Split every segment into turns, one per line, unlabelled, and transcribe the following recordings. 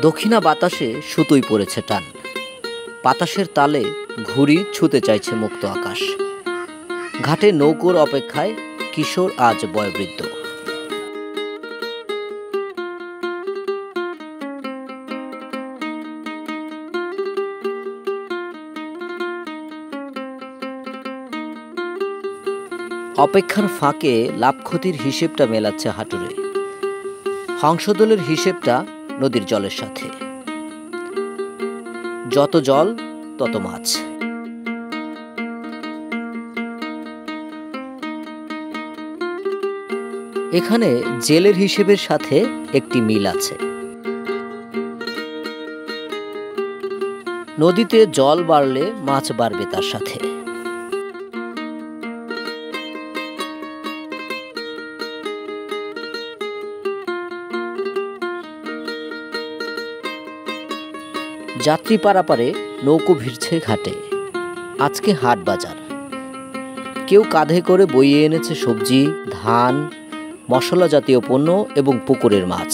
দক্ষিণা বাতাসে সুতোই পড়েছে টান, বাতাসের তালে ঘুড়ি ছুতে চাইছে মুক্ত আকাশ। ঘাটে নৌকোর অপেক্ষায় কিশোর আজ বয়োবৃদ্ধ। অপেক্ষার ফাঁকে লাভ ক্ষতির হিসেবটা মেলাচ্ছে হাঁটুরে। হংসদোলের হিসেবটা নদীর জলের সাথে। যত জল তত মাছ। এখানে জেলের হিসেবের সাথে একটি মিল আছে। নদীতে জল বাড়লে মাছ বাড়বে তার সাথে। যাত্রী পারাপারে নৌকো ভিড়ছে ঘাটে। আজকে হাট বাজার। কেউ কাঁধে করে বইয়ে এনেছে সবজি, ধান, মশলা জাতীয় পণ্য এবং পুকুরের মাছ।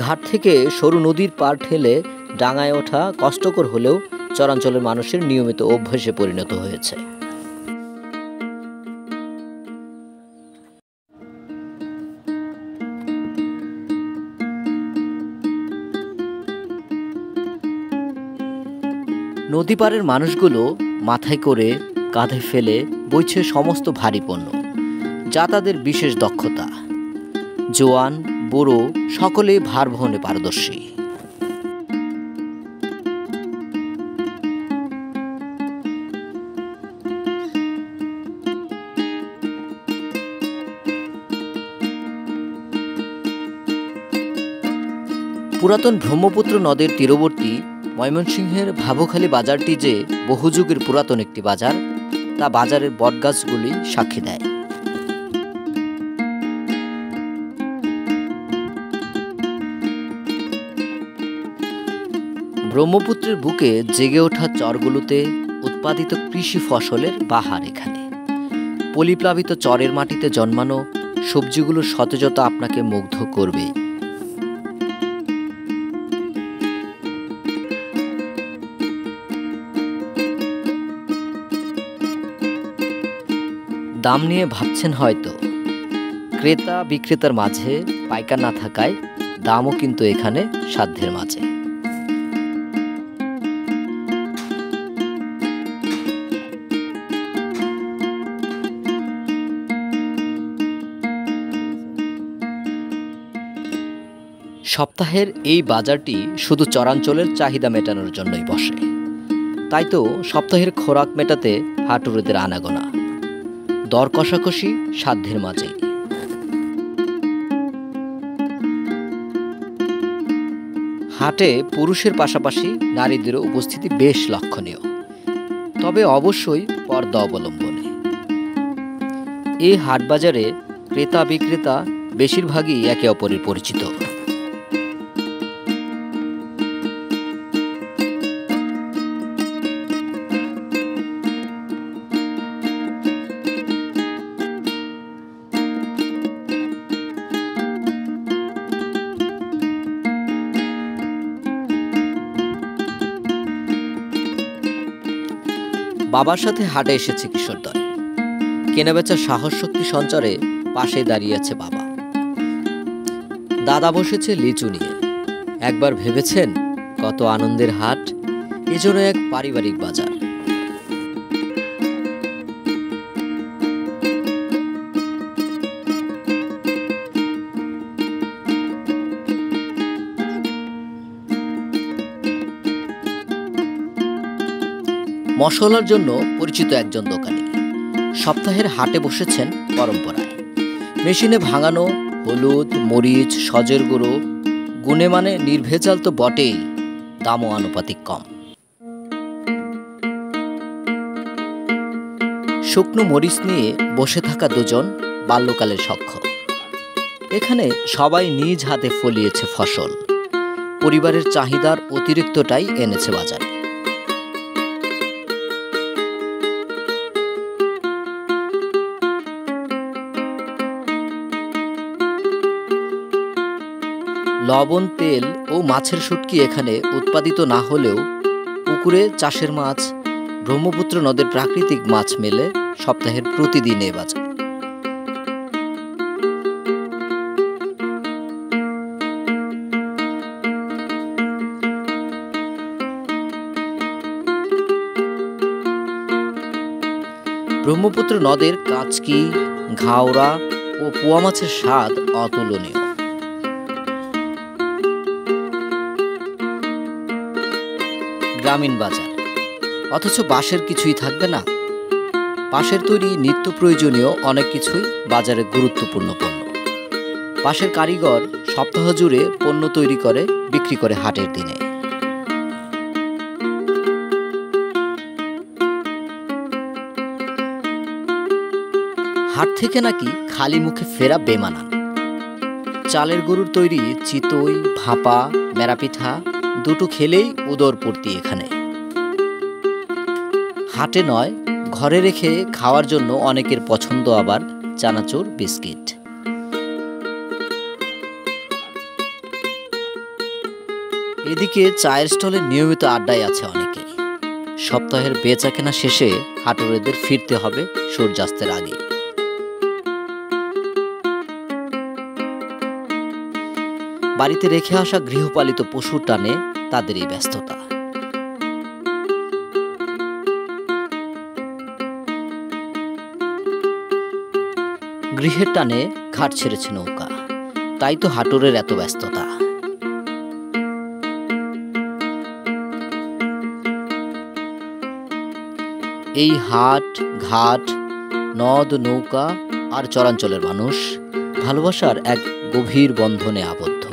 ঘাট থেকে সরু নদীর পার ঠেলে ডাঙায় ওঠা কষ্টকর হলেও চরাঞ্চলের মানুষের নিয়মিত অভ্যাসে পরিণত হয়েছে। নদী পাড়ের মানুষগুলো মাথায় করে কাঁধে ফেলে বইছে সমস্ত ভারী পণ্য, যা তাদের বিশেষ দক্ষতা। জোয়ান বুড়ো সকলেই ভার বহনে পারদর্শী। পুরাতন ব্রহ্মপুত্র নদের তীরবর্তী ময়মনসিংহের ভাবুখালী বাজারটি যে বহু যুগের পুরাতন একটি বাজার, তা বাজারের বটগাছগুলি সাক্ষী দেয়। ব্রহ্মপুত্রের বুকে জেগে ওঠা চরগুলোতে উৎপাদিত কৃষি ফসলের বাহার এখানে। পলিপ্লাবিত চরের মাটিতে জন্মানো সবজিগুলোর সতেজতা আপনাকে মুগ্ধ করবে। দাম নিয়ে ভাবছেন হয়তো। ক্রেতা বিক্রেতার মাঝে পাইকার না থাকায় দামও কিন্তু এখানে সাধ্যের মাঝে। সপ্তাহের এই বাজারটি শুধু চরাঞ্চলের চাহিদা মেটানোর জন্যই বসে। তাই তো সপ্তাহের খোরাক মেটাতে হাটুরেদের আনাগোনা, দর কষাকষি সাধ্যের মাঝে। হাটে পুরুষের পাশাপাশি নারীদেরও উপস্থিতি বেশ লক্ষণীয়, তবে অবশ্যই পর্দা অবলম্বনে। এই হাট বাজারে ক্রেতা বিক্রেতা বেশিরভাগই একে অপরের পরিচিত। বাবার সাথে হাটে এসেছে কিশোরদয়। কেনাবেচার সাহস শক্তি সঞ্চারে পাশে দাঁড়িয়ে আছে বাবা। দাদা বসেছে লিচু নিয়ে। একবার ভেবেছেন কত আনন্দের হাট, এজন্য এক পারিবারিক বাজার। মশলার জন্য পরিচিত একজন দোকানি সপ্তাহের হাটে বসেছেন পরম্পরায়। মেশিনে ভাঙানো হলুদ, মরিচ, সজের গুঁড়ো, গুণে মানে নির্ভেজাল তো বটেই, দামও আনুপাতিক কম। শুকনো মরিচ নিয়ে বসে থাকা দুজন বাল্যকালের সখ্য। এখানে সবাই নিজ হাতে ফলিয়েছে ফসল, পরিবারের চাহিদার অতিরিক্তটাই এনেছে বাজারে। লবণ, তেল ও মাছের শুটকি এখানে উৎপাদিত না হলেও পুকুরে চাষের মাছ, ব্রহ্মপুত্র নদের প্রাকৃতিক মাছ মেলে সপ্তাহের প্রতিদিন এ বাজারে। ব্রহ্মপুত্র নদের কাঁচকি, ঘাওড়া ও পোয়া মাছের স্বাদ অতুলনীয়। গ্রামীণ বাজার, অথচ বাঁশের কিছুই থাকবে না। বাঁশের তৈরি নিত্য প্রয়োজনীয় অনেক কিছুই বাজারে গুরুত্বপূর্ণ পণ্য। বাঁশের কারিগর সপ্তাহ জুড়ে পণ্য তৈরি করে বিক্রি করে হাটের দিনে। হাট থেকে নাকি খালি মুখে ফেরা বেমানান। চালের গরুর তৈরি চিতই, ভাপা, মেরাপিঠা দুটো খেলেই উদরপূর্তি এখানে। হাটে নয়, ঘরে রেখে খাওয়ার জন্য অনেকের পছন্দ আবার চানাচুর, বিস্কিট। এদিকে চায়ের স্টলে নিয়মিত আড্ডায় আছে অনেকে। সপ্তাহের বেচা কেনা শেষে হাটুরেদের ফিরতে হবে সূর্যাস্তের আগে। বাড়িতে রেখে আসা গৃহপালিত পশুর টানে তাদের এই ব্যস্ততা। গৃহের টানে ঘাট ছেড়েছে নৌকা, তাই তো হাটুরের এত ব্যস্ততা। এই হাট, ঘাট, নদ, নৌকা আর চরাঞ্চলের মানুষ ভালোবাসার এক গভীর বন্ধনে আবদ্ধ।